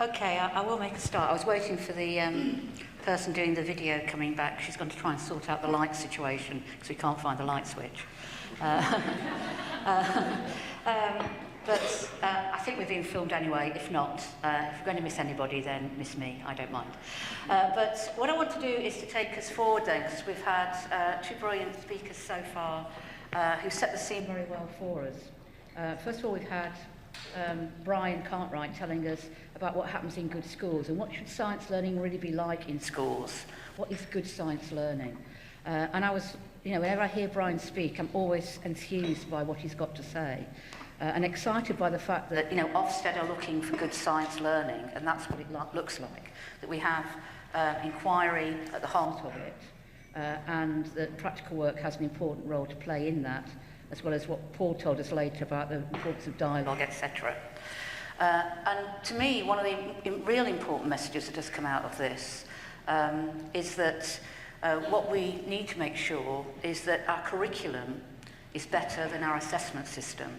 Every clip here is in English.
Okay, I will make a start. I was waiting for the person doing the video coming back. She's going to try and sort out the light situation because we can't find the light switch. But I think we're being filmed anyway. If not, if we're going to miss anybody, then miss me. I don't mind. But what I want to do is to take us forward then, because we've had two brilliant speakers so far who set the scene very well for us. First of all, we've had Brian Cartwright telling us about what happens in good schools and what should science learning really be like in schools. What is good science learning? And I was, whenever I hear Brian speak, I'm always enthused by what he's got to say. And excited by the fact that, Ofsted are looking for good science learning, and that's what it looks like. That we have inquiry at the heart of it, and that practical work has an important role to play in that, as well as what Paul told us later about the importance of dialogue, etc. And to me, one of the real important messages that has come out of this is that what we need to make sure is that our curriculum is better than our assessment system.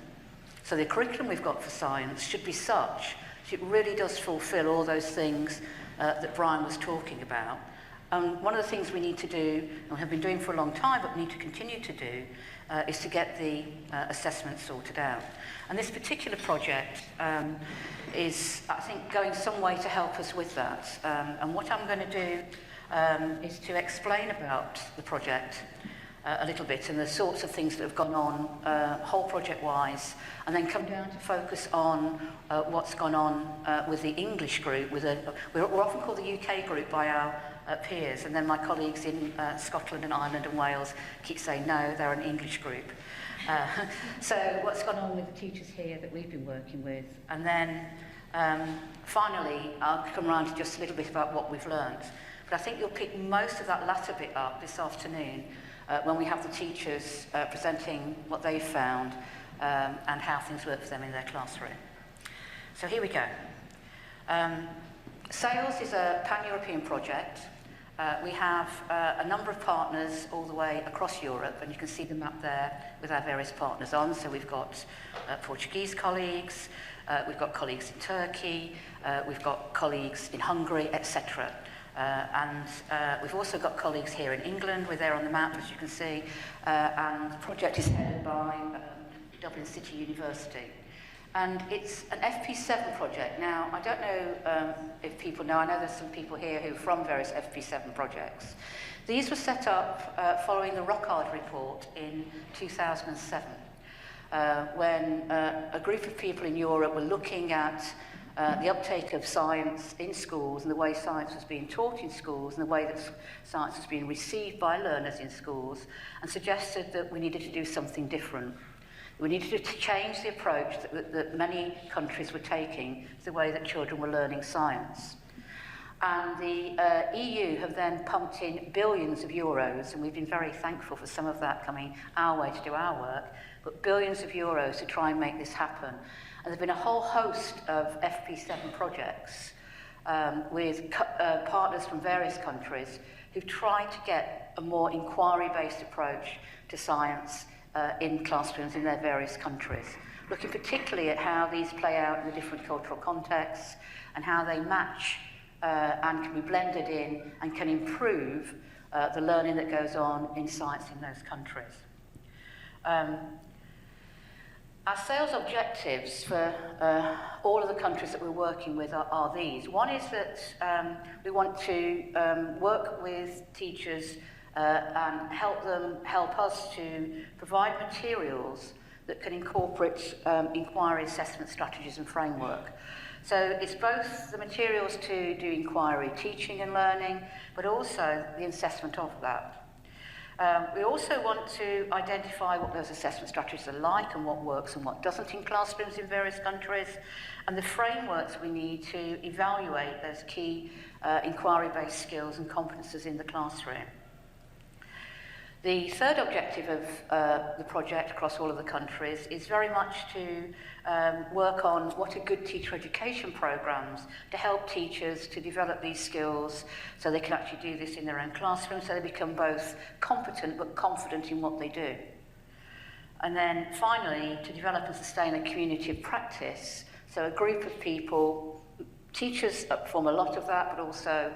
So the curriculum we've got for science should be such that it really does fulfil all those things that Brian was talking about. And one of the things we need to do, and we have been doing for a long time, but we need to continue to do, is to get the assessment sorted out. And this particular project is, I think, going some way to help us with that. And what I'm going to do is to explain about the project a little bit and the sorts of things that have gone on whole project-wise, and then come down to focus on what's gone on with the English group. We're often called the UK group by our peers, and then my colleagues in Scotland and Ireland and Wales keep saying, no, they're an English group. So what's gone on with the teachers here that we've been working with, and then finally I'll come around to just a little bit about what we've learned. But I think you'll pick most of that latter bit up this afternoon when we have the teachers presenting what they've found and how things work for them in their classroom. So here we go. SAILS is a pan-European project. We have a number of partners all the way across Europe, and you can see the map there with our various partners on. So we've got Portuguese colleagues, we've got colleagues in Turkey, we've got colleagues in Hungary, etc. And we've also got colleagues here in England. We're there on the map, as you can see, and the project is headed by Dublin City University. And it's an FP7 project. Now, I don't know if people know, I know there's some people here who are from various FP7 projects. These were set up following the Rockard report in 2007, when a group of people in Europe were looking at the uptake of science in schools and the way science was being taught in schools and the way that science was being received by learners in schools, and suggested that we needed to do something different. We needed to change the approach that many countries were taking to the way that children were learning science. And the EU have then pumped in billions of euros, and we've been very thankful for some of that coming our way to do our work, but billions of euros to try and make this happen. And there's been a whole host of FP7 projects with partners from various countries who've tried to get a more inquiry-based approach to science in classrooms in their various countries, looking particularly at how these play out in the different cultural contexts and how they match and can be blended in and can improve the learning that goes on in science in those countries. Our SAILS objectives for all of the countries that we're working with are these. One is that we want to work with teachers and help us to provide materials that can incorporate inquiry assessment strategies and framework. So it's both the materials to do inquiry, teaching and learning, but also the assessment of that. We also want to identify what those assessment strategies are like and what works and what doesn't in classrooms in various countries, and the frameworks we need to evaluate those key inquiry-based skills and competences in the classroom. The third objective of the project across all of the countries is very much to work on what are good teacher education programs to help teachers to develop these skills so they can actually do this in their own classroom, so they become both competent but confident in what they do. And then finally, to develop and sustain a community of practice, so a group of people Teachers perform a lot of that, but also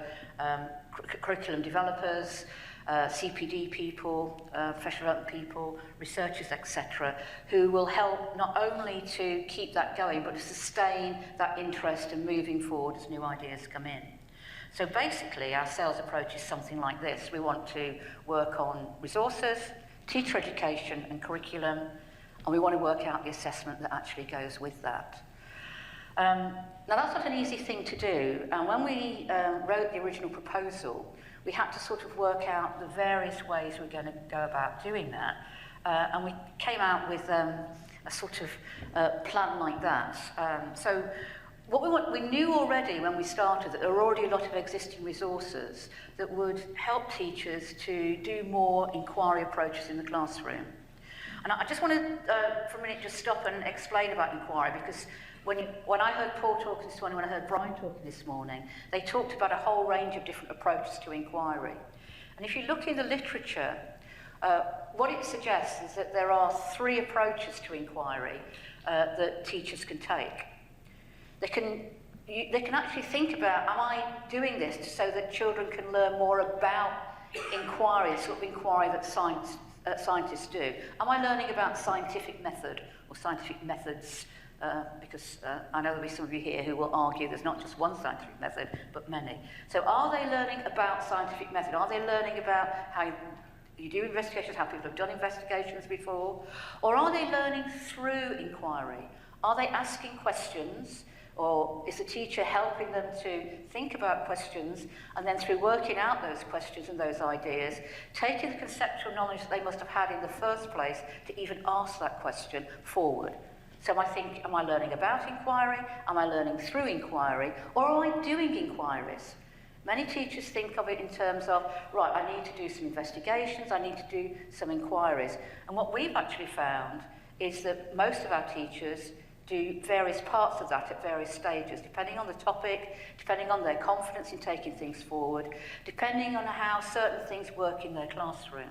curriculum developers, CPD people, professional development people, researchers, etc., who will help not only to keep that going, but to sustain that interest and moving forward as new ideas come in. So basically, our SAILS approach is something like this. We want to work on resources, teacher education and curriculum, and we want to work out the assessment that actually goes with that. Now, that's not an easy thing to do, and when we wrote the original proposal, we had to sort of work out the various ways we're going to go about doing that, and we came out with a sort of plan like that. So what we knew already when we started that there were already a lot of existing resources that would help teachers to do more inquiry approaches in the classroom. And I just want to, for a minute, just stop and explain about inquiry, because when I heard Paul talking this morning, when I heard Brian talking this morning, they talked about a whole range of different approaches to inquiry. And if you look in the literature, what it suggests is that there are 3 approaches to inquiry that teachers can take. They can actually think about, am I doing this so that children can learn more about inquiry, the sort of inquiry that scientists do? Am I learning about scientific method or scientific methods? Because I know there'll be some of you here who will argue there's not just one scientific method, but many. So are they learning about scientific method? Are they learning about how you do investigations, how people have done investigations before? Or are they learning through inquiry? Are they asking questions? Or is the teacher helping them to think about questions, and then through working out those questions and those ideas, taking the conceptual knowledge that they must have had in the first place to even ask that question forward? So I think, am I learning about inquiry? Am I learning through inquiry? Or am I doing inquiries? Many teachers think of it in terms of, right, I need to do some investigations, I need to do some inquiries. And what we've actually found is that most of our teachers do various parts of that at various stages, depending on the topic, depending on their confidence in taking things forward, depending on how certain things work in their classroom.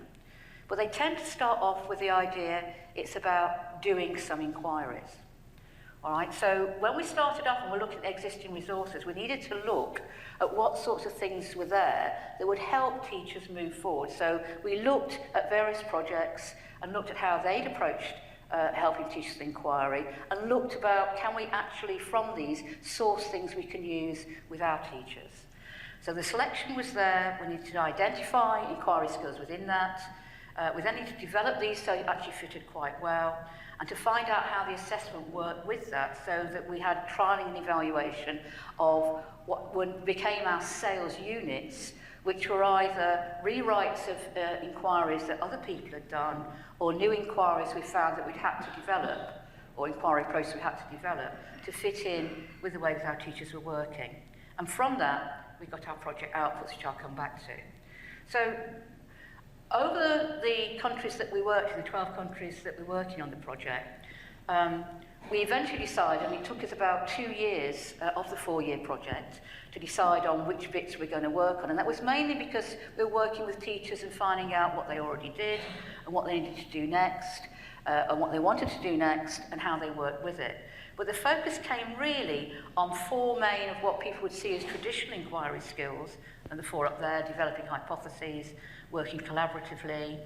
But they tend to start off with the idea it's about doing some inquiries. All right, so when we started off and we're looking at existing resources, we needed to look at what sorts of things were there that would help teachers move forward. So we looked at various projects and looked at how they'd approached helping teachers inquiry, and looked about, can we actually from these source things we can use with our teachers? So the selection was there. We needed to identify inquiry skills within that. We then needed to develop these so it actually fitted quite well, and to find out how the assessment worked with that, so that we had trialling and evaluation of what became our SAILS units, which were either rewrites of inquiries that other people had done, or new inquiries we found that we'd had to develop, or inquiry process we had to develop, to fit in with the way that our teachers were working. And from that, we got our project outputs, which I'll come back to. So, over the countries that we worked in, the 12 countries that we're working on the project, we eventually decided, and it took us about 2 years of the 4-year project to decide on which bits we're going to work on. And that was mainly because we were working with teachers and finding out what they already did and what they needed to do next, and what they wanted to do next and how they worked with it. But the focus came really on 4 main of what people would see as traditional inquiry skills, and the 4 up there: developing hypotheses, working collaboratively,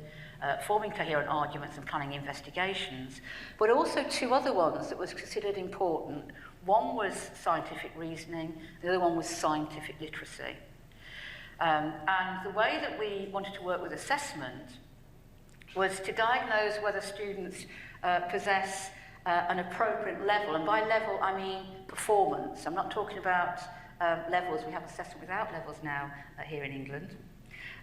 forming coherent arguments and planning investigations, but also 2 other ones that was considered important. One was scientific reasoning, the other one was scientific literacy. And the way that we wanted to work with assessment was to diagnose whether students possess an appropriate level, and by level I mean performance. I'm not talking about levels. We have assessment without levels now here in England.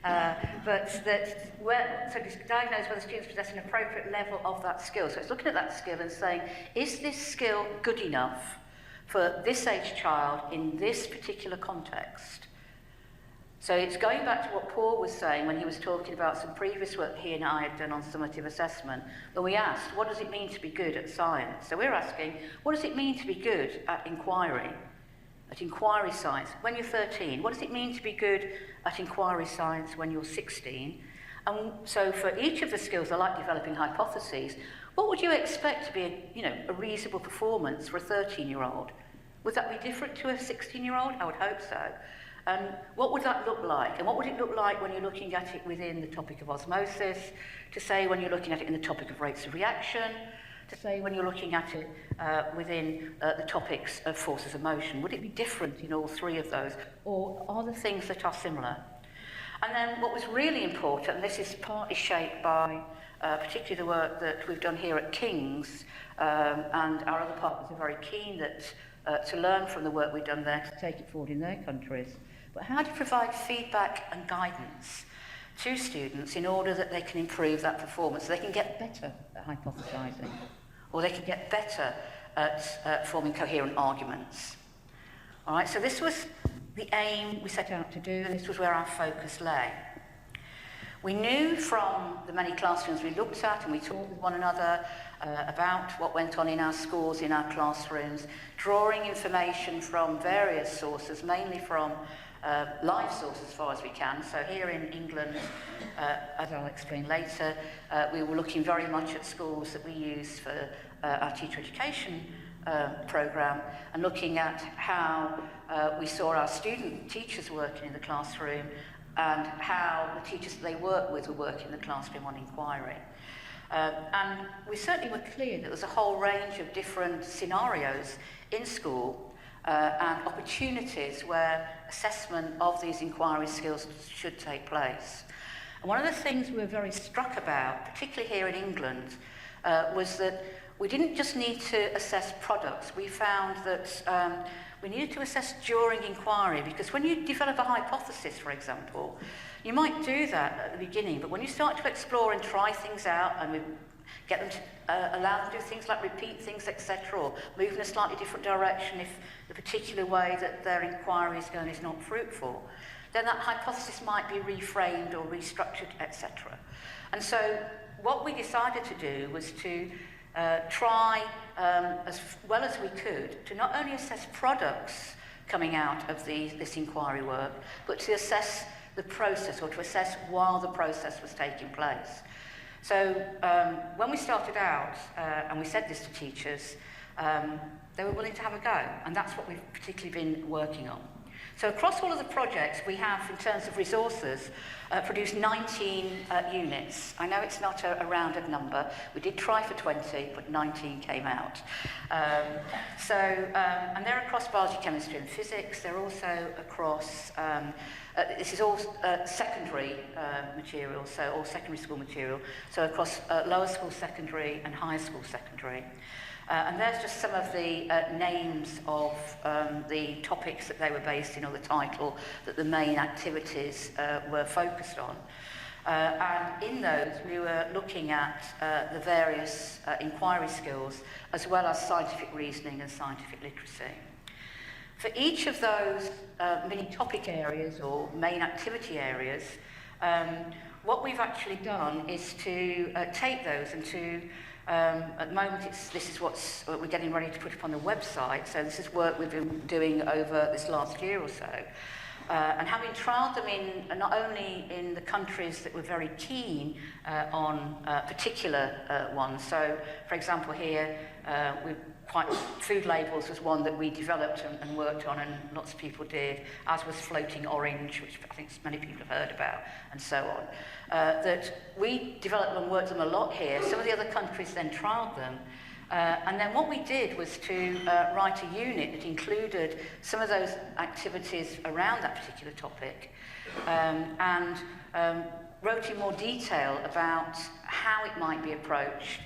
But to diagnose whether students possess an appropriate level of that skill. So it's looking at that skill and saying, is this skill good enough for this age child in this particular context? So it's going back to what Paul was saying when he was talking about some previous work he and I had done on summative assessment, when we asked, what does it mean to be good at science? So we're asking, what does it mean to be good at inquiry science when you're 13? What does it mean to be good at inquiry science when you're 16? And so for each of the skills, I like developing hypotheses, what would you expect to be a reasonable performance for a 13-year-old? Would that be different to a 16-year-old? I would hope so. And what would that look like? And what would it look like when you're looking at it within the topic of osmosis, to say when you're looking at it in the topic of rates of reaction, to say when you're looking at it within the topics of forces of motion? Would it be different in all three of those? Or are there things that are similar? And then what was really important, and this is partly shaped by particularly the work that we've done here at King's, and our other partners are very keen that to learn from the work we've done there to take it forward in their countries. But how do you provide feedback and guidance to students in order that they can improve that performance, so they can get better at hypothesizing, or they can get better at forming coherent arguments? All right, so this was the aim we set out to do, and this was where our focus lay. We knew from the many classrooms we looked at, and we talked with one another about what went on in our schools, in our classrooms, drawing information from various sources, mainly from live sources as far as we can. So here in England, as I'll explain later, we were looking very much at schools that we use for our teacher education programme, and looking at how we saw our teachers working in the classroom, and how the teachers that they work with were working in the classroom on inquiry. And we certainly were clear that there was a whole range of different scenarios in school and opportunities where assessment of these inquiry skills should take place. And one of the things we were very struck about, particularly here in England, was that we didn't just need to assess products. We found that we needed to assess during inquiry, because when you develop a hypothesis, for example, you might do that at the beginning, but when you start to explore and try things out, and we get them to allow them to do things like repeat things, etc., or move in a slightly different direction if the particular way that their inquiry is going is not fruitful, then that hypothesis might be reframed or restructured, etc. And so what we decided to do was to try as well as we could to not only assess products coming out of this inquiry work, but to assess the process, or to assess while the process was taking place. So when we started out, and we said this to teachers, they were willing to have a go, and that's what we've particularly been working on. So across all of the projects, we have, in terms of resources, produced 19 units. I know it's not a rounded number. We did try for 20, but 19 came out. And they're across biology, chemistry and physics. They're also across, this is all secondary material, so all secondary school material, so across lower school secondary and higher school secondary. And there's just some of the names of the topics that they were based in, or the title that the main activities were focused on. And in those, we were looking at the various inquiry skills, as well as scientific reasoning and scientific literacy. For each of those mini topic areas or main activity areas, what we've actually done is to take those and to at the moment, this is what we're getting ready to put up on the website. So this is work we've been doing over this last year or so. And having trialled them in not only in the countries that were very keen on particular ones. So, for example, here, food labels was one that we developed and worked on, and lots of people did, as was floating orange, which I think many people have heard about, and so on. That we developed and worked them a lot here. Some of the other countries then trialled them. And then what we did was to write a unit that included some of those activities around that particular topic, and wrote in more detail about how it might be approached,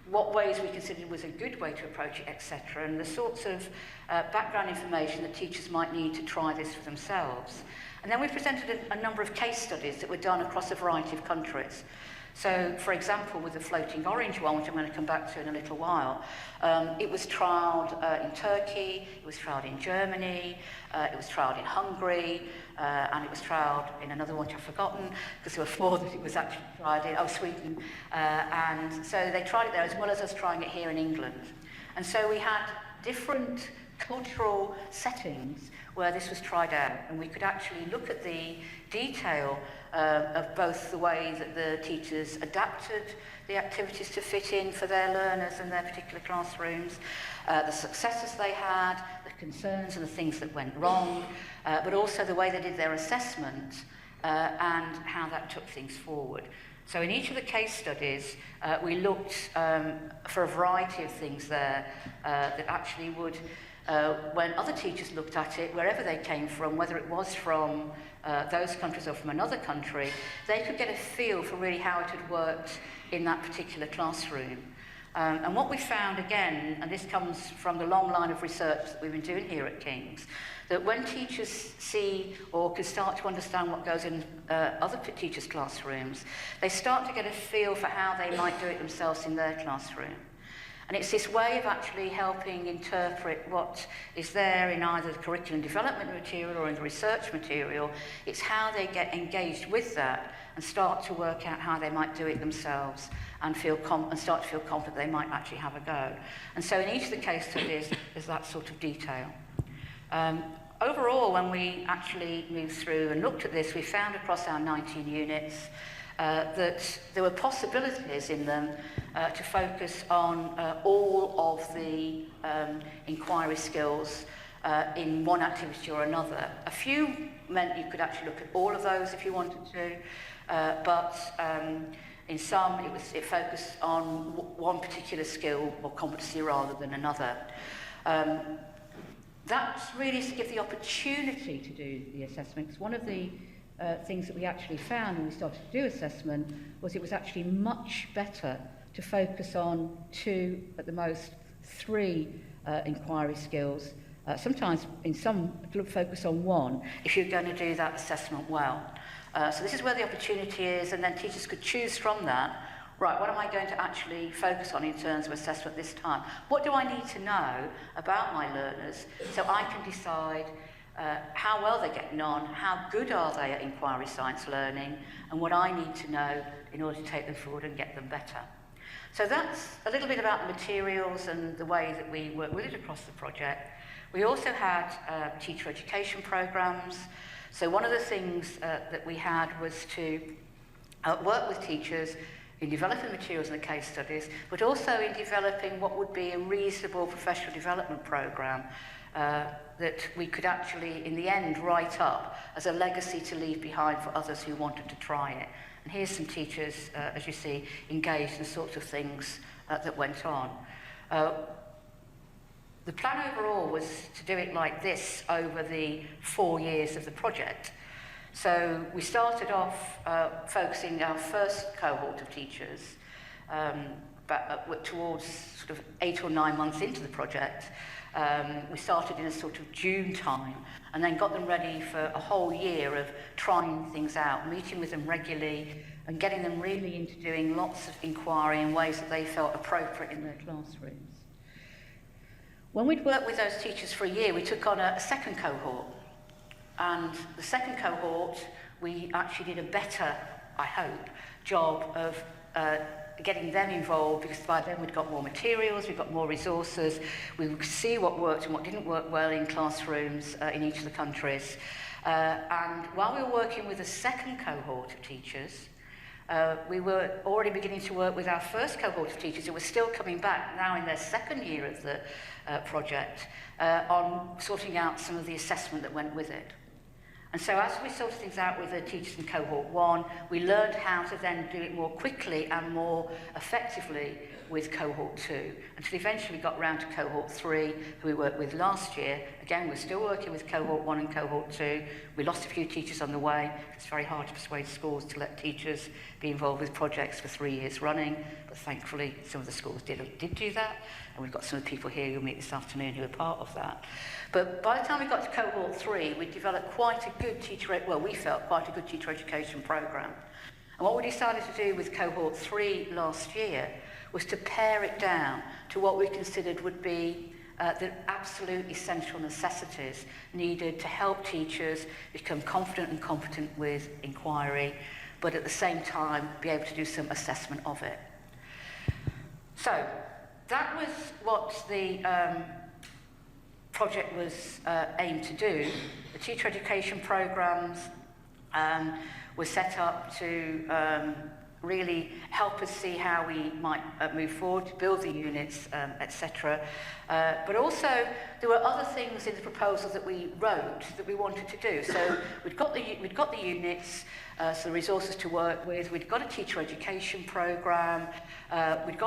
what ways we considered was a good way to approach it, etc., and the sorts of background information that teachers might need to try this for themselves. And then we presented a number of case studies that were done across a variety of countries. So, for example, with the floating orange one, which I'm going to come back to in a little while, it was trialled in Turkey, it was trialled in Germany, it was trialled in Hungary, and it was trialled in another one which I've forgotten, because there were 4 that it was actually tried in, Sweden. And so they tried it there, as well as us trying it here in England. And so we had different cultural settings where this was tried out, and we could actually look at the detail of both the way that the teachers adapted the activities to fit in for their learners and their particular classrooms, the successes they had, the concerns and the things that went wrong, but also the way they did their assessment and how that took things forward. So in each of the case studies, we looked for a variety of things there that actually would, when other teachers looked at it, wherever they came from, whether it was from those countries or from another country, they could get a feel for really how it had worked in that particular classroom. And what we found again, and this comes from the long line of research that we've been doing here at King's, that when teachers see or can start to understand what goes in other teachers' classrooms, they start to get a feel for how they might do it themselves in their classroom. And it's this way of actually helping interpret what is there in either the curriculum development material or in the research material. It's how they get engaged with that and start to work out how they might do it themselves and start to feel confident they might actually have a go. And so in each of the case studies, there's that sort of detail. Overall, when we actually moved through and looked at this, we found across our 19 units that there were possibilities in them to focus on all of the inquiry skills in one activity or another. A few meant you could actually look at all of those if you wanted to, but in some it focused on one particular skill or competency rather than another. That's really to give the opportunity to do the assessment, because one of the things that we actually found when we started to do assessment was it was actually much better to focus on 2, at the most 3 inquiry skills. Sometimes in some, focus on 1 if you're going to do that assessment well. So this is where the opportunity is, and then teachers could choose from that. Right, what am I going to actually focus on in terms of assessment this time? What do I need to know about my learners so I can decide how well they're getting on, how good are they at inquiry science learning, and what I need to know in order to take them forward and get them better. So that's a little bit about the materials and the way that we work with it across the project. We also had teacher education programs. So one of the things that we had was to work with teachers in developing materials and the case studies, but also in developing what would be a reasonable professional development program that we could actually, in the end, write up as a legacy to leave behind for others who wanted to try it. And here's some teachers, as you see, engaged in the sorts of things that went on. The plan overall was to do it like this over the 4 years of the project. So we started off focusing our first cohort of teachers towards sort of 8 or 9 months into the project. We started in a sort of June time and then got them ready for a whole year of trying things out, meeting with them regularly and getting them really into doing lots of inquiry in ways that they felt appropriate in their classrooms. When we'd worked with those teachers for a year, we took on a second cohort. And the second cohort, we actually did a better, I hope, job of getting them involved, because by then we'd got more materials, we'd got more resources, we could see what worked and what didn't work well in classrooms in each of the countries. And while we were working with the second cohort of teachers, we were already beginning to work with our first cohort of teachers who were still coming back now in their second year of the project on sorting out some of the assessment that went with it. And so as we sorted things out with the teachers in cohort 1, we learned how to then do it more quickly and more effectively with cohort 2, until eventually we got round to cohort 3, who we worked with last year. Again, we're still working with cohort 1 and cohort 2. We lost a few teachers on the way. It's very hard to persuade schools to let teachers be involved with projects for 3 years running, but thankfully some of the schools did do that, and we've got some of the people here who'll meet this afternoon who are part of that. But by the time we got to cohort 3, we developed quite a good we felt quite a good teacher education program. And what we decided to do with cohort 3 last year was to pare it down to what we considered would be the absolute essential necessities needed to help teachers become confident and competent with inquiry, but at the same time be able to do some assessment of it. So that was what the project was aimed to do. The teacher education programs were set up to really help us see how we might move forward, build the units, etc. But also, there were other things in the proposal that we wrote that we wanted to do. So we'd got the units, so the resources to work with. We'd got a teacher education program. We've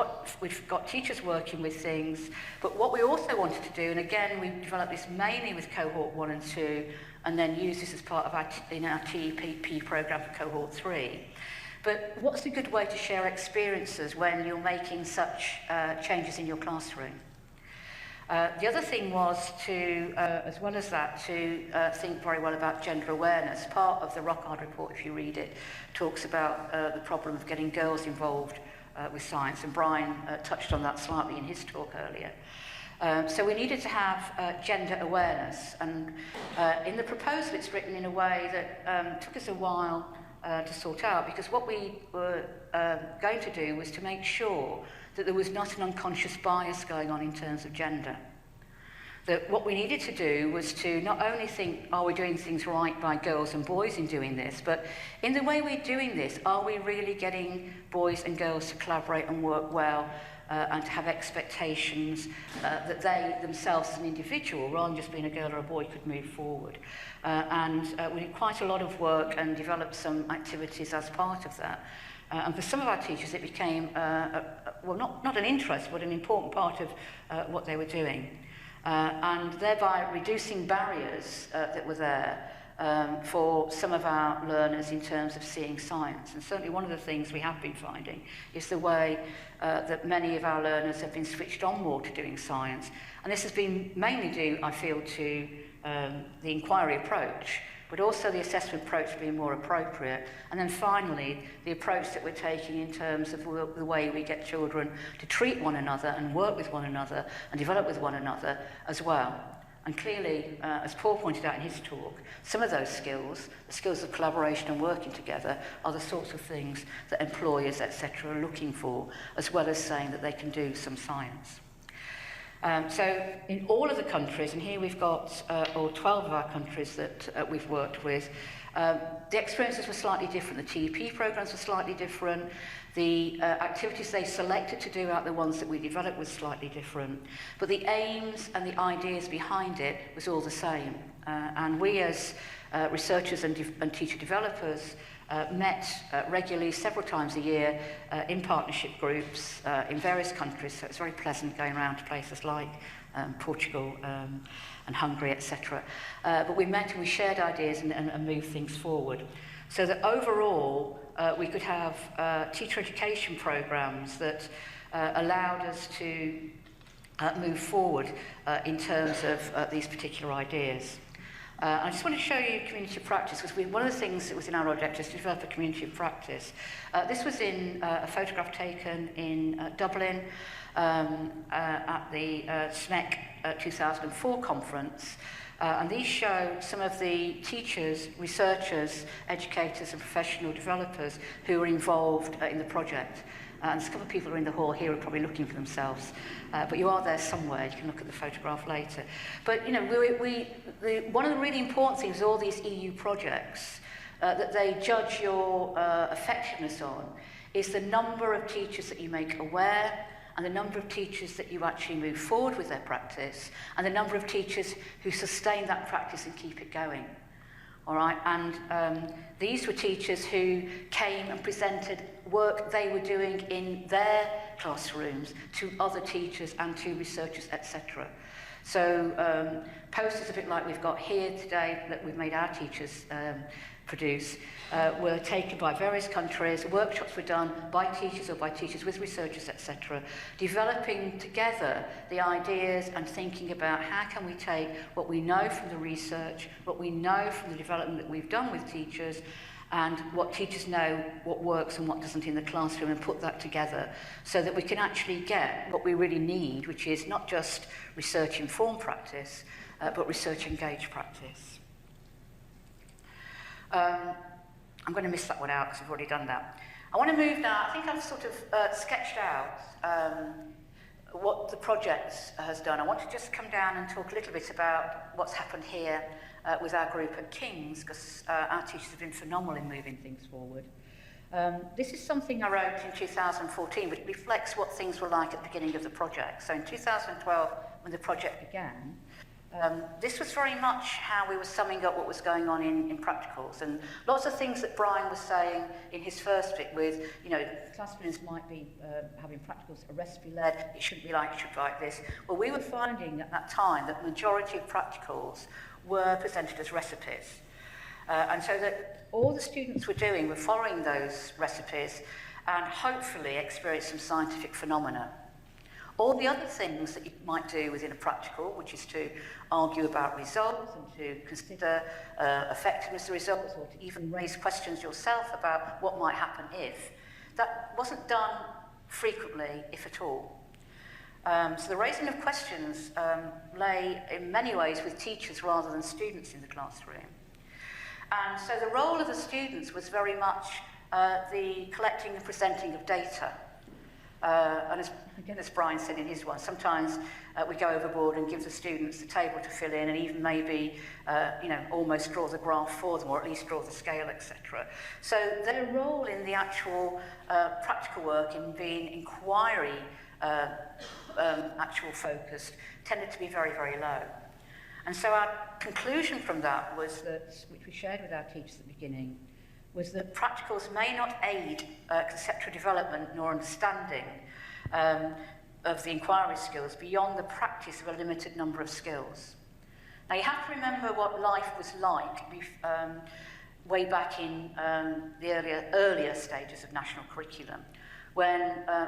got teachers working with things. But what we also wanted to do, and again, we developed this mainly with cohort 1 and 2, and then use this as part of our TEP program for cohort 3. But what's a good way to share experiences when you're making such changes in your classroom? The other thing was to, as well as that, to think very well about gender awareness. Part of the Rockard report, if you read it, talks about the problem of getting girls involved with science, and Brian touched on that slightly in his talk earlier. So we needed to have gender awareness, and in the proposal it's written in a way that took us a while to sort out, because what we were going to do was to make sure that there was not an unconscious bias going on in terms of gender. That what we needed to do was to not only think, are we doing things right by girls and boys in doing this, but in the way we're doing this, are we really getting boys and girls to collaborate and work well and to have expectations that they themselves as an individual, rather than just being a girl or a boy, could move forward. We did quite a lot of work and developed some activities as part of that. And for some of our teachers, it became, well, not an interest, but an important part of what they were doing. And thereby reducing barriers that were there for some of our learners in terms of seeing science. And certainly one of the things we have been finding is the way that many of our learners have been switched on more to doing science. And this has been mainly due, I feel, to the inquiry approach, but also the assessment approach being more appropriate. And then finally, the approach that we're taking in terms of the way we get children to treat one another and work with one another and develop with one another as well. And clearly, as Paul pointed out in his talk, some of those skills, the skills of collaboration and working together, are the sorts of things that employers, etc., are looking for, as well as saying that they can do some science. So in all of the countries, and here we've got or 12 of our countries that we've worked with, the experiences were slightly different. The TEP programs were slightly different. The activities they selected to do out the ones that we developed was slightly different. But the aims and the ideas behind it was all the same. And we as researchers and teacher developers met regularly several times a year in partnership groups in various countries, so it's very pleasant going around to places like Portugal and Hungary, etc. But we met and we shared ideas and moved things forward. So that overall we could have teacher education programs that allowed us to move forward in terms of these particular ideas. I just want to show you community of practice, because one of the things that was in our objective is to develop a community of practice. This was in a photograph taken in Dublin at the SMEC 2004 conference. And these show some of the teachers, researchers, educators and professional developers who were involved in the project. And there's a couple of people who are in the hall here who are probably looking for themselves. But you are there somewhere. You can look at the photograph later. But, you know, one of the really important things with all these EU projects that they judge your effectiveness on is the number of teachers that you make aware, and the number of teachers that you actually move forward with their practice, and the number of teachers who sustain that practice and keep it going. All right, and these were teachers who came and presented work they were doing in their classrooms to other teachers and to researchers, etc. So posters a bit like we've got here today that we've made our teachers produce were taken by various countries. Workshops were done by teachers or by teachers with researchers, etc., developing together the ideas and thinking about how can we take what we know from the research, what we know from the development that we've done with teachers, and what teachers know, what works and what doesn't in the classroom, and put that together so that we can actually get what we really need, which is not just research-informed practice, but research-engaged practice. I'm going to miss that one out because I've already done that. I want to move now. I think I've sort of sketched out what the project has done. I want to just come down and talk a little bit about what's happened here with our group at King's, because our teachers have been phenomenal in moving things forward. This is something I wrote in 2014, but it reflects what things were like at the beginning of the project. So in 2012, when the project began, this was very much how we were summing up what was going on in practicals, and lots of things that Brian was saying in his first bit with, you know, class students might be having practicals, a recipe-led, it shouldn't be like this. Well, we were finding at that time that the majority of practicals were presented as recipes. And so that all the students were doing were following those recipes and hopefully experience some scientific phenomena. All the other things that you might do within a practical, which is to argue about results and to consider effectiveness of results, or to even raise questions yourself about what might happen if, that wasn't done frequently, if at all. So the raising of questions lay in many ways with teachers rather than students in the classroom. And so the role of the students was very much the collecting and presenting of data. And as Brian said in his one, sometimes we go overboard and give the students the table to fill in and even maybe, almost draw the graph for them, or at least draw the scale, etc. So their role in the actual practical work, in being inquiry actual focused, tended to be very, very low. And so our conclusion from that was that, which we shared with our teachers at the beginning, was that practicals may not aid conceptual development nor understanding of the inquiry skills beyond the practice of a limited number of skills. Now you have to remember what life was like way back in the earlier stages of national curriculum, when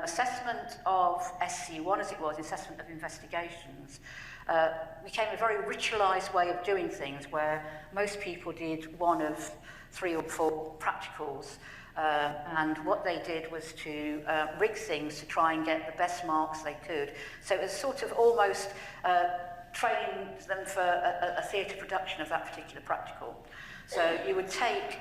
assessment of SC1, as it was, assessment of investigations, became a very ritualised way of doing things, where most people did one of 3 or 4 practicals, and what they did was to rig things to try and get the best marks they could. So it was sort of almost training them for a theatre production of that particular practical. So you would take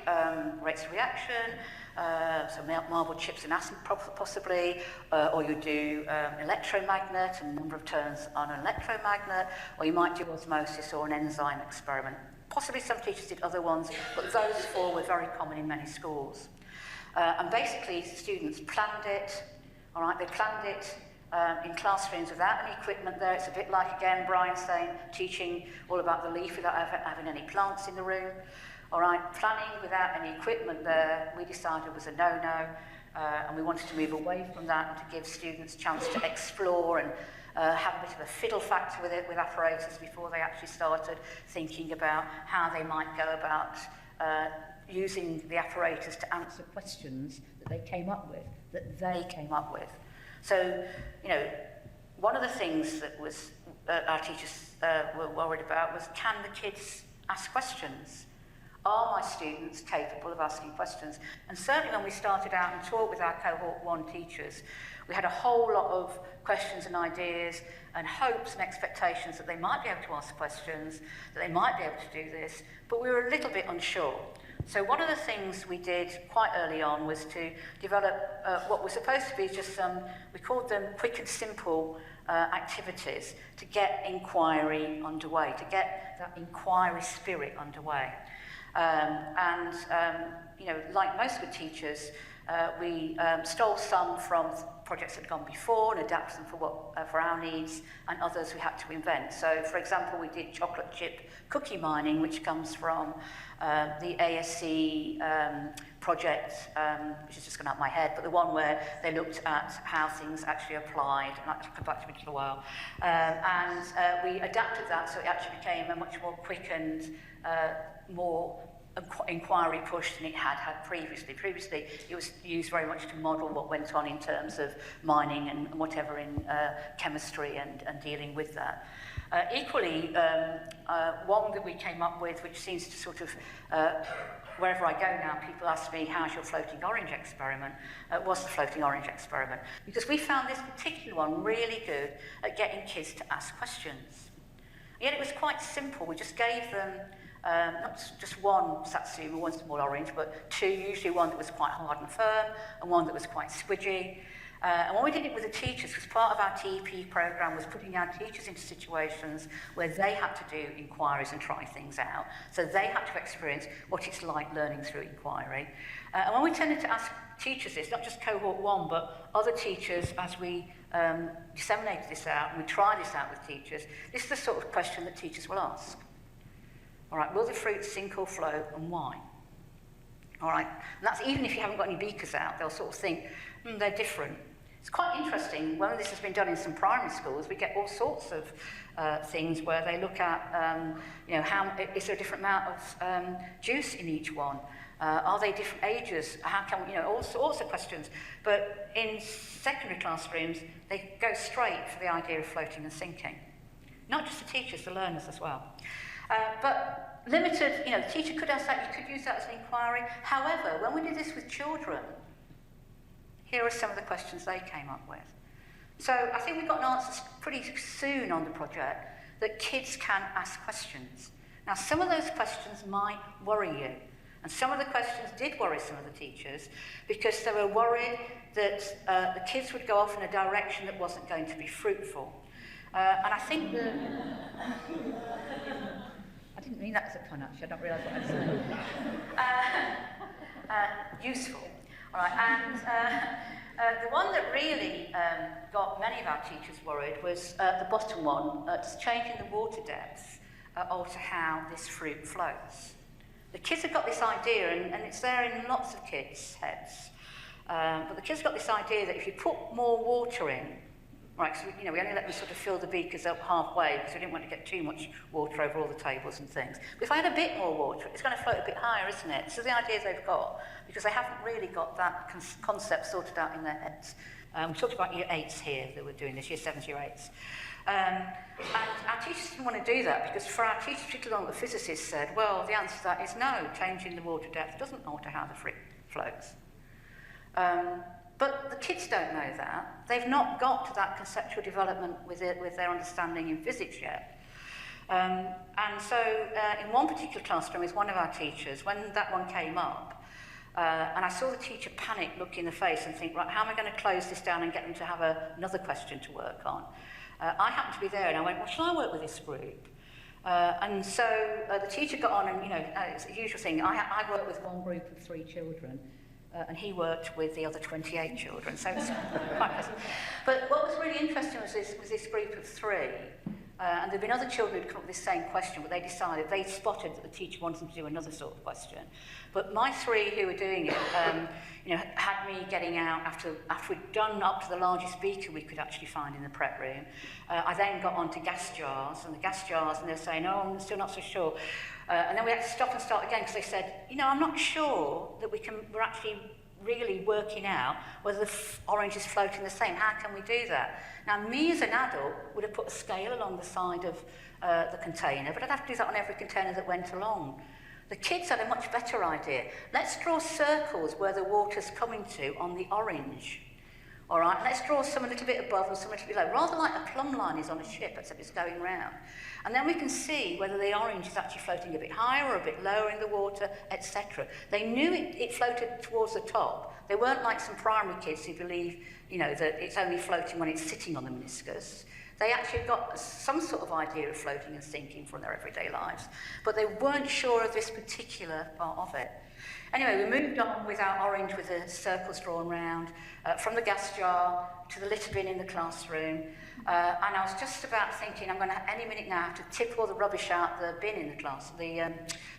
rates of reaction, so marble chips and acid possibly, or you do electromagnet and a number of turns on an electromagnet, or you might do osmosis or an enzyme experiment. Possibly some teachers did other ones, but those 4 were very common in many schools. And basically, students planned it, all right, they planned it in classrooms without any equipment there. It's a bit like, again, Brian saying, teaching all about the leaf without having any plants in the room. All right, planning without any equipment there, we decided was a no-no, and we wanted to move away from that and to give students a chance to explore and have a bit of a fiddle factor with it, with apparatus, before they actually started thinking about how they might go about using the apparatus to answer questions that they came up with, So, one of the things that was our teachers were worried about was, can the kids ask questions? Are my students capable of asking questions? And certainly when we started out and talked with our cohort 1 teachers, we had a whole lot of questions and ideas and hopes and expectations that they might be able to ask questions, that they might be able to do this, but we were a little bit unsure. So one of the things we did quite early on was to develop what was supposed to be just we called them quick and simple activities to get inquiry underway, to get that inquiry spirit underway. Like most good teachers, we stole some from projects that had gone before and adapted them for our needs, and others we had to invent. So, for example, we did chocolate chip cookie mining, which comes from the ASC project, which has just gone out of my head, but the one where they looked at how things actually applied, and I'll come back to it in a while. We adapted that so it actually became a much more quick and more inquiry pushed than it had previously. Previously, it was used very much to model what went on in terms of mining and whatever in chemistry and dealing with that. Equally, one that we came up with, which seems to sort of, wherever I go now, people ask me, how's your floating orange experiment? Was the floating orange experiment? Because we found this particular one really good at getting kids to ask questions. Yet it was quite simple. We just gave them not just one satsuma, one small orange, but 2, usually one that was quite hard and firm, and one that was quite squidgy. And when we did it with the teachers, because part of our TEP programme was putting our teachers into situations where they had to do inquiries and try things out. So they had to experience what it's like learning through inquiry. And when we tended to ask teachers this, not just cohort 1, but other teachers, as we disseminated this out, and we tried this out with teachers, this is the sort of question that teachers will ask. All right, will the fruit sink or flow, and why? All right, and that's even if you haven't got any beakers out, they'll sort of think, they're different. It's quite interesting, when this has been done in some primary schools, we get all sorts of things where they look at, is there a different amount of juice in each one? Are they different ages? How can, all sorts of questions. But in secondary classrooms, they go straight for the idea of floating and sinking. Not just the teachers, the learners as well. But limited, the teacher could ask that, you could use that as an inquiry. However, when we did this with children, here are some of the questions they came up with. So I think we got an answer pretty soon on the project that kids can ask questions. Now, some of those questions might worry you. And some of the questions did worry some of the teachers because they were worried that the kids would go off in a direction that wasn't going to be fruitful. And I think that... I didn't mean that as a pun, actually. I don't realise what I said. Useful. All right, and the one that really got many of our teachers worried was the bottom one, just changing the water depth alter how this fruit flows. The kids have got this idea, and it's there in lots of kids' heads, but the kids have got this idea that if you put more water in, right, so we only let them sort of fill the beakers up halfway because we didn't want to get too much water over all the tables and things. But if I had a bit more water, it's going to float a bit higher, isn't it? So the idea they've got, because they haven't really got that concept sorted out in their heads. We talked about year 8s here that were doing this, year 7s, year 8s. And our teachers didn't want to do that because for our teachers, particularly the physicists, said, well, the answer to that is no, changing the water depth doesn't alter how the fruit flows. But the kids don't know that. They've not got to that conceptual development with their understanding in physics yet. And so in one particular classroom with one of our teachers, when that one came up, and I saw the teacher panic, look in the face and think, right, how am I going to close this down and get them to have another question to work on? I happened to be there and I went, well, shall I work with this group? And so the teacher got on and, it's a usual thing. I worked with one group of 3 children. And he worked with the other 28 children, so it's quite pleasant. But what was really interesting was this group of 3, and there'd been other children who'd come up with this same question, but they spotted that the teacher wanted them to do another sort of question. But my 3 who were doing it, had me getting out after we'd done up to the largest beaker we could actually find in the prep room. I then got onto gas jars, and they're saying, oh, I'm still not so sure. And then we had to stop and start again because they said, I'm not sure that we're actually really working out whether the orange is floating the same. How can we do that? Now, me as an adult would have put a scale along the side of the container, but I'd have to do that on every container that went along. The kids had a much better idea. Let's draw circles where the water's coming to on the orange. All right, let's draw some a little bit above and some a little bit below, rather like a plumb line is on a ship, except it's going round. And then we can see whether the orange is actually floating a bit higher or a bit lower in the water, etc. They knew it floated towards the top. They weren't like some primary kids who believe, that it's only floating when it's sitting on the meniscus. They actually got some sort of idea of floating and sinking from their everyday lives, but they weren't sure of this particular part of it. Anyway, we moved on with our orange with the circles drawn round, from the gas jar to the litter bin in the classroom. And I was just about thinking, I'm going to, any minute now, have to tip all the rubbish out the bin in the class, the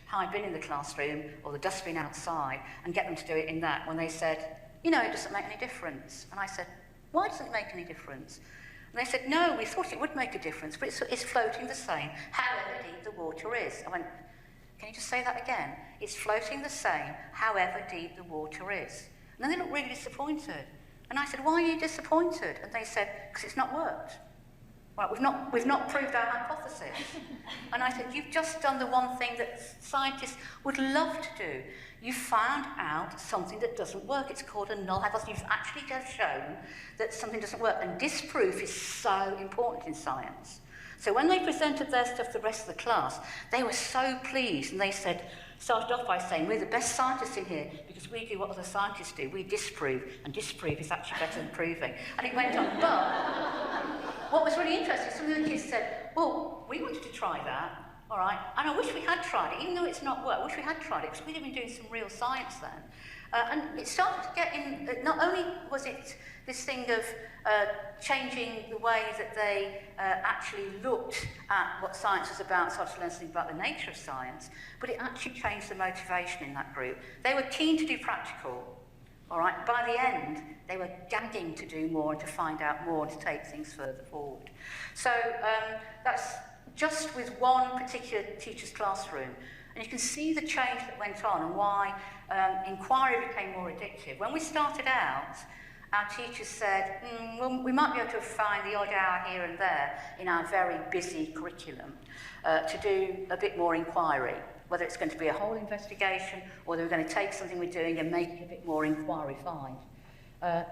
high bin in the classroom, or the dustbin outside, and get them to do it in that, when they said, it doesn't make any difference. And I said, why doesn't it make any difference? And they said, no, we thought it would make a difference, but it's floating the same, however deep the water is. I went, can you just say that again? It's floating the same, however deep the water is. And then they looked really disappointed. And I said, why are you disappointed? And they said, because it's not worked. Right, we've not proved our hypothesis. And I said, you've just done the one thing that scientists would love to do. You found out something that doesn't work. It's called a null hypothesis. You've actually just shown that something doesn't work. And disproof is so important in science. So when they presented their stuff to the rest of the class, they were so pleased, and they started off by saying, we're the best scientists in here because we do what other scientists do. We disprove, and disprove is actually better than proving. And it went on. But what was really interesting, some of the kids said, well, we wanted to try that, all right, and I wish we had tried it, even though it's not work, I wish we had tried it, because we'd have been doing some real science then. And it started to get in, not only was it this thing of changing the way that they actually looked at what science was about, started to learn something about the nature of science, but it actually changed the motivation in that group. They were keen to do practical, all right? By the end, they were gagging to do more and to find out more and to take things further forward. So that's just with one particular teacher's classroom. And you can see the change that went on and why inquiry became more addictive. When we started out, our teachers said, well, we might be able to find the odd hour here and there in our very busy curriculum to do a bit more inquiry, whether it's going to be a whole investigation or whether we're going to take something we're doing and make it a bit more inquiry-fied.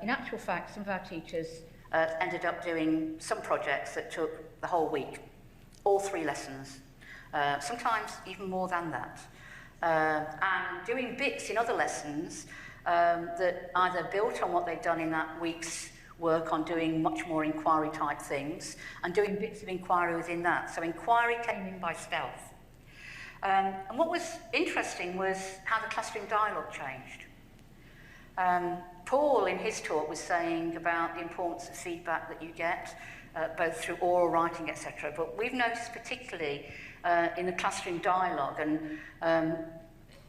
In actual fact, some of our teachers ended up doing some projects that took the whole week, all 3 lessons, sometimes even more than that. And doing bits in other lessons that either built on what they'd done in that week's work on doing much more inquiry type things and doing bits of inquiry within that. So inquiry came in by stealth. And what was interesting was how the classroom dialogue changed. Paul, in his talk, was saying about the importance of feedback that you get, both through oral writing, etc. But we've noticed particularly in the classroom dialogue, and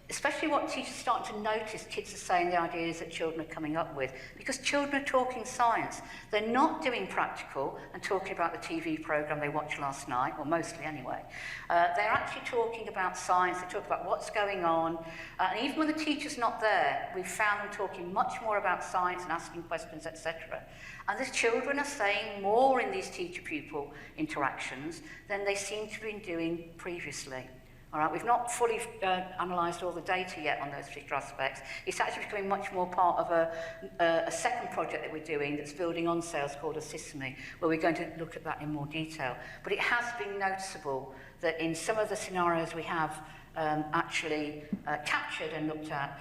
especially what teachers start to notice kids are saying the ideas that children are coming up with, because children are talking science. They're not doing practical and talking about the TV programme they watched last night, or mostly anyway. They're actually talking about science, they talk about what's going on, and even when the teacher's not there, we've found them talking much more about science and asking questions, etc. And the children are saying more in these teacher-pupil interactions than they seem to have been doing previously. All right, we've not fully analysed all the data yet on those particular aspects. It's actually becoming much more part of a second project that we're doing that's building on SAILS called Assist Me, where we're going to look at that in more detail. But it has been noticeable that in some of the scenarios we have actually captured and looked at,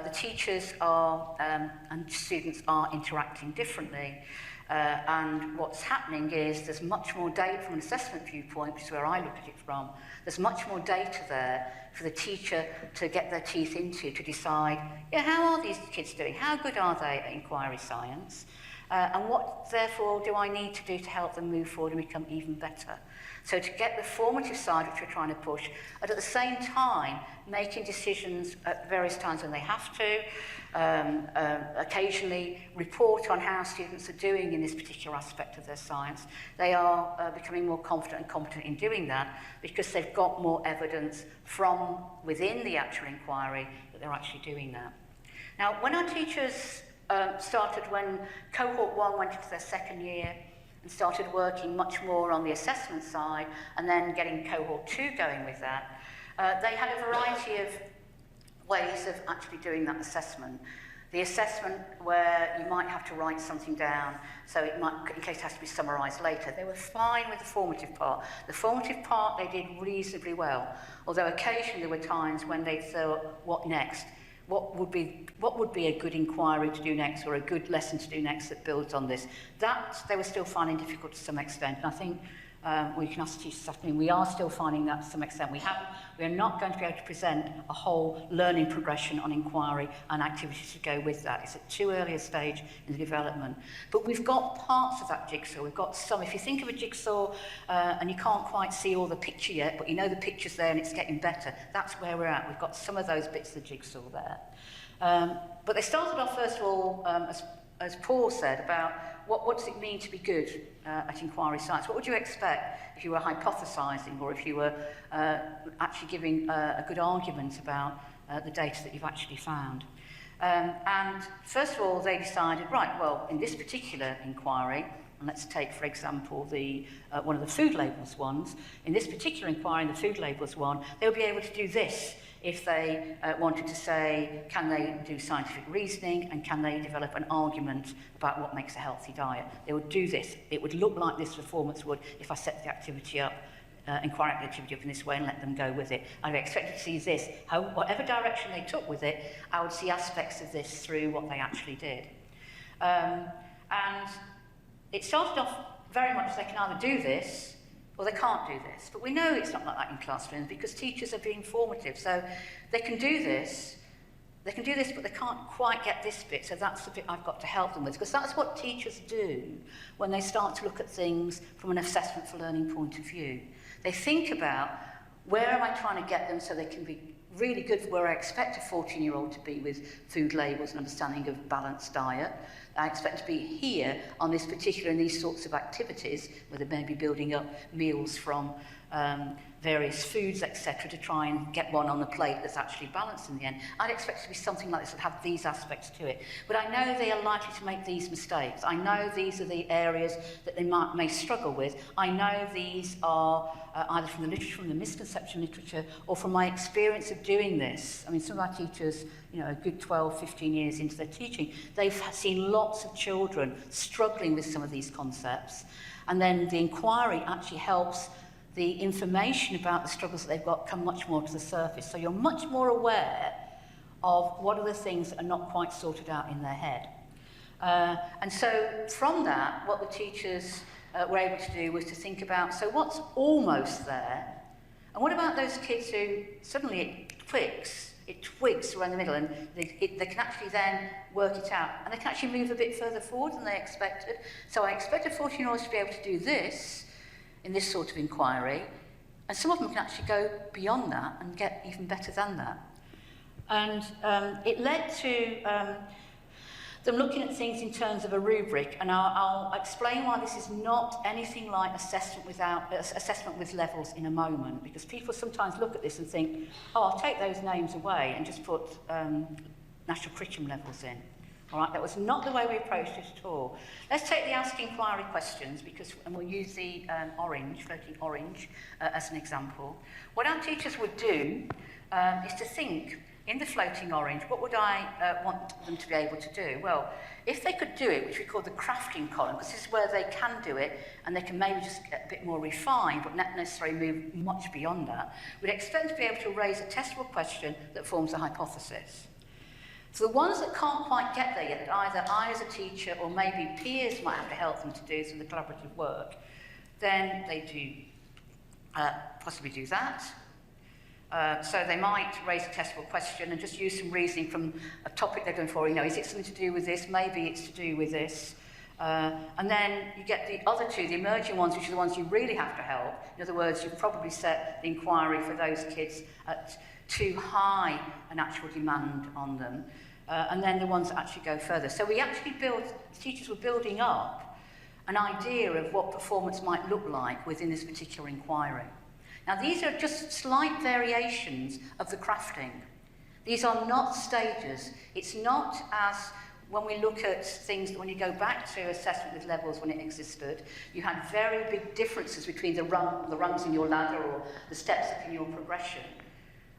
the teachers are and students are interacting differently. And what's happening is there's much more data from an assessment viewpoint, which is where I look at it from. There's much more data there for the teacher to get their teeth into to decide, yeah, how are these kids doing? How good are they at inquiry science? And what, therefore, do I need to do to help them move forward and become even better? So to get the formative side, which we're trying to push, and at the same time, making decisions at various times when they have to, occasionally report on how students are doing in this particular aspect of their science. They are becoming more confident and competent in doing that because they've got more evidence from within the actual inquiry that they're actually doing that. Now, when our teachers started, when cohort 1 went into their second year, and started working much more on the assessment side and then getting cohort 2 going with that, they had a variety of ways of actually doing that assessment. The assessment where you might have to write something down, so it might, in case it has to be summarised later. They were fine with the formative part. The formative part they did reasonably well, although occasionally there were times when they thought, what next? What would be a good inquiry to do next, or a good lesson to do next that builds on this? That they were still finding difficult to some extent, and I think we can ask teachers this afternoon, we are still finding that to some extent. We are not going to be able to present a whole learning progression on inquiry and activities to go with that. It's at too early a stage in the development. But we've got parts of that jigsaw. We've got some. If you think of a jigsaw and you can't quite see all the picture yet, but you know the picture's there and it's getting better, that's where we're at. We've got some of those bits of the jigsaw there. But they started off, first of all, as Paul said, about what does it mean to be good at inquiry science? What would you expect if you were hypothesising, or if you were actually giving a good argument about the data that you've actually found? And first of all, they decided, right, well, in this particular inquiry, And let's take, for example, one of the food labels ones. In this particular inquiry, in the food labels one, they'll be able to do this if they wanted to say, can they do scientific reasoning and can they develop an argument about what makes a healthy diet? They would do this. It would look like this performance would if I set the activity up, inquiry activity up in this way and let them go with it. I'd expect to see this. Whatever direction they took with it, I would see aspects of this through what they actually did. And it started off very much they can either do this or they can't do this. But we know it's not like that in classrooms because teachers are being formative. So they can do this, but they can't quite get this bit. So that's the bit I've got to help them with, because that's what teachers do when they start to look at things from an assessment for learning point of view. They think about, where am I trying to get them so they can be really good where I expect a 14-year-old to be with food labels and understanding of balanced diet. I expect to be here on this particular and these sorts of activities, where they may be building up meals from various foods, etc., to try and get one on the plate that's actually balanced in the end. I'd expect it to be something like this that have these aspects to it. But I know they are likely to make these mistakes. I know these are the areas that they may struggle with. I know these are either from the literature, from the misconception literature, or from my experience of doing this. I mean, some of our teachers, you know, a good 12, 15 years into their teaching, they've seen lots of children struggling with some of these concepts. And then the inquiry actually helps the information about the struggles that they've got come much more to the surface. So you're much more aware of what are the things that are not quite sorted out in their head. And so from that, what the teachers were able to do was to think about, so what's almost there? And what about those kids who suddenly it twigs around the middle, and they can actually then work it out. And they can actually move a bit further forward than they expected. So I expect a 14-year-old to be able to do this in this sort of inquiry, and some of them can actually go beyond that and get even better than that. And it led to them looking at things in terms of a rubric, and I'll explain why this is not anything like assessment with levels in a moment, because people sometimes look at this and think, oh, I'll take those names away and just put national curriculum levels in. All right, that was not the way we approached it at all. Let's take the Ask Inquiry questions, and we'll use the floating orange, as an example. What our teachers would do is to think, in the floating orange, what would I want them to be able to do? Well, if they could do it, which we call the crafting column, because this is where they can do it, and they can maybe just get a bit more refined, but not necessarily move much beyond that, we'd expect them to be able to raise a testable question that forms a hypothesis. So the ones that can't quite get there yet, that either I as a teacher or maybe peers might have to help them to do through the collaborative work, then they do possibly do that. So they might raise a testable question and just use some reasoning from a topic they're going for. You know, is it something to do with this? Maybe it's to do with this. And then you get the other two, the emerging ones, which are the ones you really have to help. In other words, you've probably set the inquiry for those kids at too high an actual demand on them. And then the ones that actually go further. So we actually teachers were building up an idea of what performance might look like within this particular inquiry. Now, these are just slight variations of the crafting. These are not stages. It's not as when we look at things, when you go back to assessment with levels when it existed, you had very big differences between the rungs in your ladder or the steps up in your progression.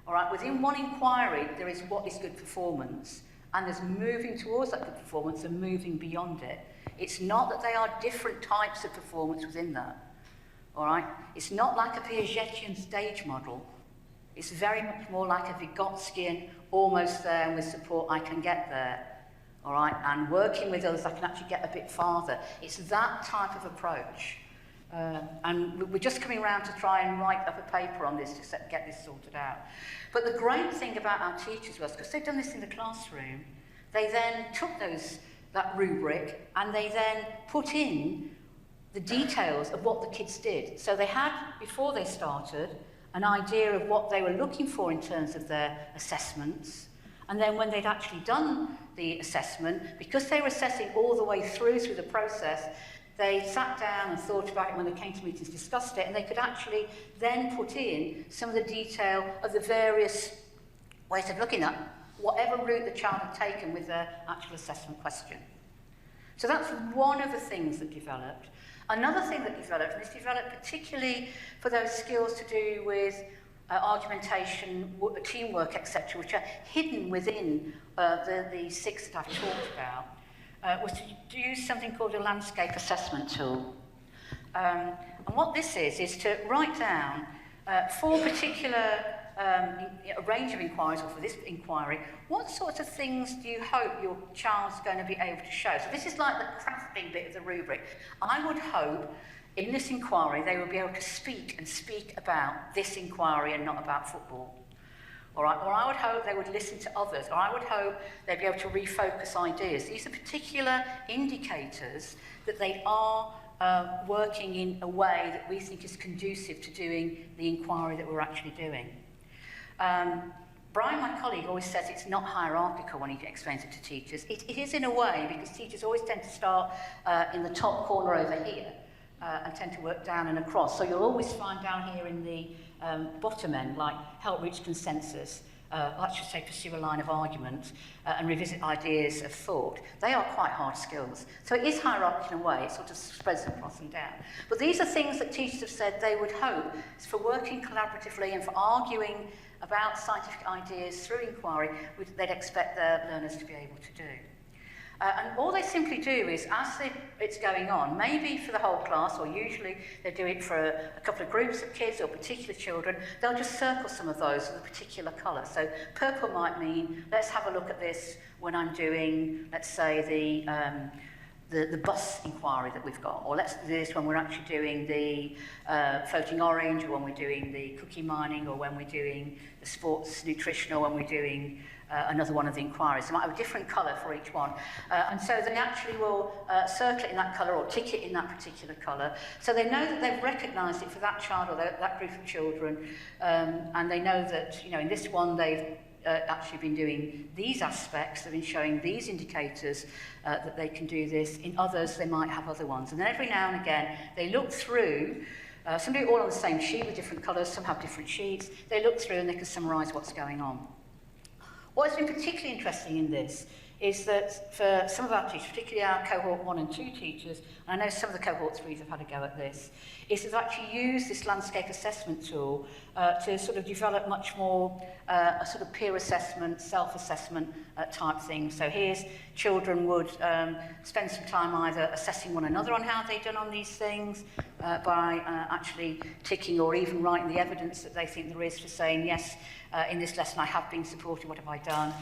All right, within one inquiry, there is what is good performance, and there's moving towards that good performance and moving beyond it. It's not that they are different types of performance within that. All right? It's not like a Piagetian stage model. It's very much more like a Vygotskian, almost there, and with support I can get there. All right? And working with others, I can actually get a bit farther. It's that type of approach. And we're just coming around to try and write up a paper on this to get this sorted out. But the great thing about our teachers was, because they've done this in the classroom, they then took that rubric and they then put in the details of what the kids did. So they had, before they started, an idea of what they were looking for in terms of their assessments. And then when they'd actually done the assessment, because they were assessing all the way through the process, they sat down and thought about it when they came to meetings, discussed it, and they could actually then put in some of the detail of the various ways of looking at whatever route the child had taken with their actual assessment question. So that's one of the things that developed. Another thing that developed, and this developed particularly for those skills to do with argumentation, teamwork, etc., which are hidden within the 6 that I've talked about, was to use something called a landscape assessment tool. And what this is to write down for particular a range of inquiries, or for this inquiry, what sorts of things do you hope your child's going to be able to show? So this is like the crafting bit of the rubric. I would hope in this inquiry they will be able to speak about this inquiry and not about football. All right? Or I would hope they would listen to others, or I would hope they'd be able to refocus ideas. These are particular indicators that they are working in a way that we think is conducive to doing the inquiry that we're actually doing. Brian, my colleague, always says it's not hierarchical when he explains it to teachers. It is in a way, because teachers always tend to start in the top corner over here and tend to work down and across. So you'll always find down here in the bottom end, like help reach consensus, I should say pursue a line of argument, and revisit ideas of thought. They are quite hard skills. So it is hierarchical in a way, it sort of spreads across and down. But these are things that teachers have said they would hope for working collaboratively and for arguing about scientific ideas through inquiry, they'd expect their learners to be able to do. And all they simply do is, as it's going on, maybe for the whole class, or usually they do it for a couple of groups of kids or particular children, they'll just circle some of those with a particular colour. So purple might mean, let's have a look at this when I'm doing, let's say, the bus inquiry that we've got, or let's do this when we're actually doing the floating orange, or when we're doing the cookie mining, or when we're doing the sports nutrition, or when we're doing another one of the inquiries. They might have a different colour for each one. And so they actually will circle it in that colour or tick it in that particular colour. So they know that they've recognised it for that child or that group of children. And they know that, you know, in this one they've actually been doing these aspects, they've been showing these indicators that they can do this. In others, they might have other ones. And then every now and again, they look through, some do it all on the same sheet with different colours, some have different sheets. They look through and they can summarise what's going on. What has been particularly interesting in this is that for some of our teachers, particularly our cohort 1 and 2 teachers, and I know some of the cohort 3s have had a go at this, is to actually use this landscape assessment tool to sort of develop much more a sort of peer assessment, self-assessment type thing. So here's children would spend some time either assessing one another on how they've done on these things by actually ticking or even writing the evidence that they think there is for saying, yes, in this lesson I have been supported, what have I done?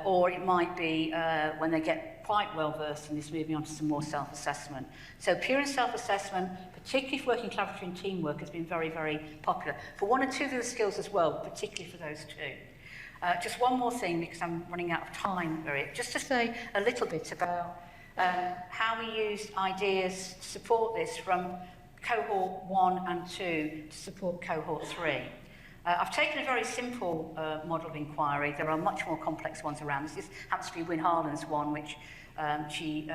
Or it might be when they get quite well versed in this, moving on to some more self-assessment. So peer and self-assessment, particularly for working collaboratively in teamwork, has been very, very popular. For 1 or 2 of the skills as well, particularly for those 2. Just one more thing, because I'm running out of time, just to say a little bit about how we used ideas to support this from cohort 1 and 2 to support cohort 3. I've taken a very simple model of inquiry. There are much more complex ones around. This happens to be Wyn Harlan's one, which she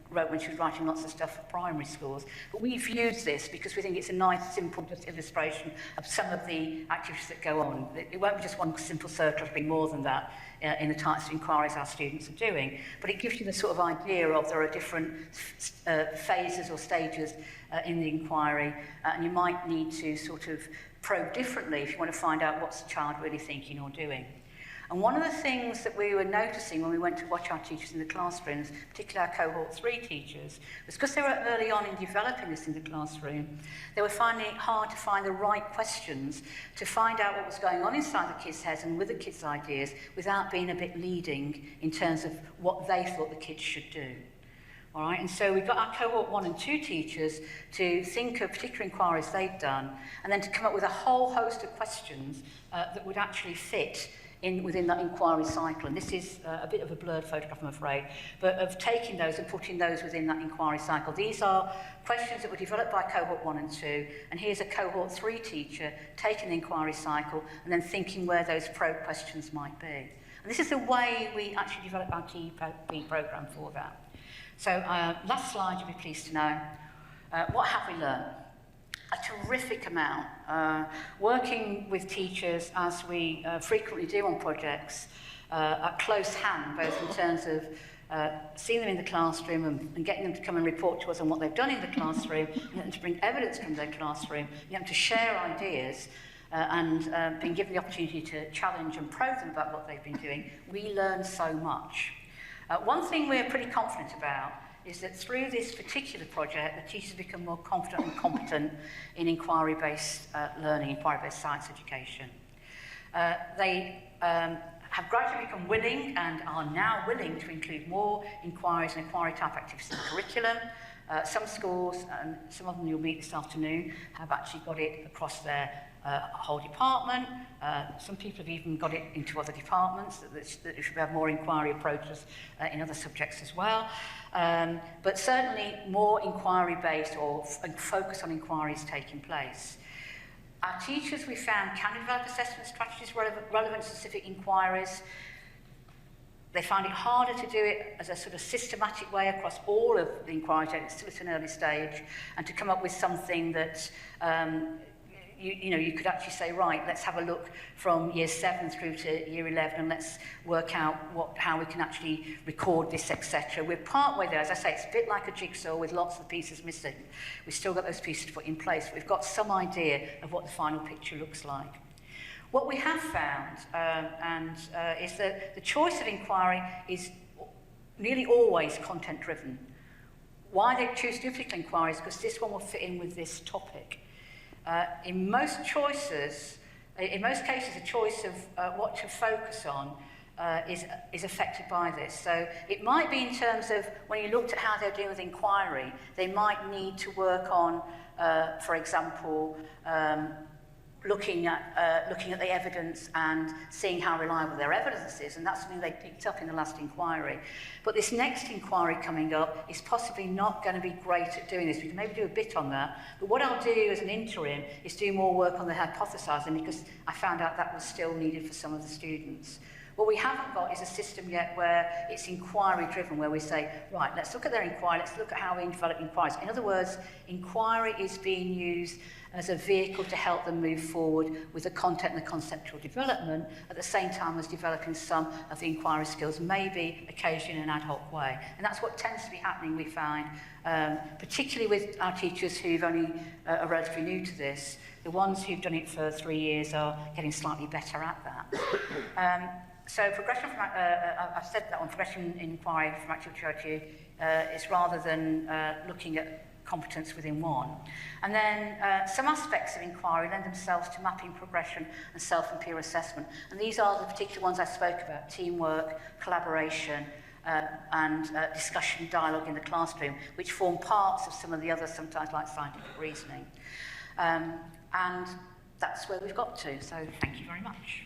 wrote when she was writing lots of stuff for primary schools. But we've used this because we think it's a nice, simple just illustration of some of the activities that go on. It won't be just one simple circle, it'll be more than that in the types of inquiries our students are doing. But it gives you the sort of idea of there are different phases or stages in the inquiry, and you might need to sort of probe differently if you want to find out what's the child really thinking or doing. And one of the things that we were noticing when we went to watch our teachers in the classrooms, particularly our cohort 3 teachers, was because they were early on in developing this in the classroom, they were finding it hard to find the right questions to find out what was going on inside the kids' heads and with the kids' ideas without being a bit leading in terms of what they thought the kids should do. All right, and so we got our cohort 1 and 2 teachers to think of particular inquiries they'd done and then to come up with a whole host of questions that would actually fit within that inquiry cycle. And this is a bit of a blurred photograph, I'm afraid, but of taking those and putting those within that inquiry cycle. These are questions that were developed by cohort 1 and 2, and here's a cohort 3 teacher taking the inquiry cycle and then thinking where those probe questions might be. And this is the way we actually developed our TEP programme for that. So last slide, you'll be pleased to know. What have we learned? A terrific amount. Working with teachers, as we frequently do on projects, at close hand, both in terms of seeing them in the classroom and getting them to come and report to us on what they've done in the classroom, and them to bring evidence from their classroom, and them to share ideas, and being given the opportunity to challenge and probe them about what they've been doing, we learn so much. One thing we're pretty confident about is that through this particular project, the teachers become more confident and competent in inquiry-based learning, inquiry-based science education. They have gradually become willing and are now willing to include more inquiries and inquiry-type activities in the curriculum. Some schools, and some of them you'll meet this afternoon, have actually got it across their whole department. Some people have even got it into other departments, that there should have more inquiry approaches in other subjects as well. But certainly more inquiry-based or focus on inquiries taking place. Our teachers, we found, can develop assessment strategies relevant to specific inquiries. They find it harder to do it as a sort of systematic way across all of the inquiries. It's still at an early stage, and to come up with something that you could actually say, right, let's have a look from year 7 through to year 11, and let's work out how we can actually record this, etc. We're part way there. As I say, it's a bit like a jigsaw with lots of pieces missing. We've still got those pieces to put in place, but we've got some idea of what the final picture looks like. What we have found is that the choice of inquiry is nearly always content-driven. Why they choose different inquiries? Because this one will fit in with this topic. In most cases, a choice of what to focus on is affected by this. So it might be in terms of when you looked at how they're doing with inquiry, they might need to work on, for example, looking at the evidence and seeing how reliable their evidence is, and that's something they picked up in the last inquiry. But this next inquiry coming up is possibly not going to be great at doing this. We can maybe do a bit on that, but what I'll do as an interim is do more work on the hypothesising, because I found out that was still needed for some of the students. What we haven't got is a system yet where it's inquiry-driven, where we say, right, let's look at their inquiry, let's look at how we develop inquiries. In other words, inquiry is being used as a vehicle to help them move forward with the content and the conceptual development, at the same time as developing some of the inquiry skills, maybe occasionally in an ad hoc way. And that's what tends to be happening, we find, particularly with our teachers who've only are relatively new to this. The ones who've done it for 3 years are getting slightly better at that. So progression from, I've said that one, progression in inquiry from active to is rather than looking at competence within one. And then some aspects of inquiry lend themselves to mapping progression and self and peer assessment. And these are the particular ones I spoke about: teamwork, collaboration, and discussion, dialogue in the classroom, which form parts of some of the others, sometimes like scientific reasoning. And that's where we've got to. So thank you very much.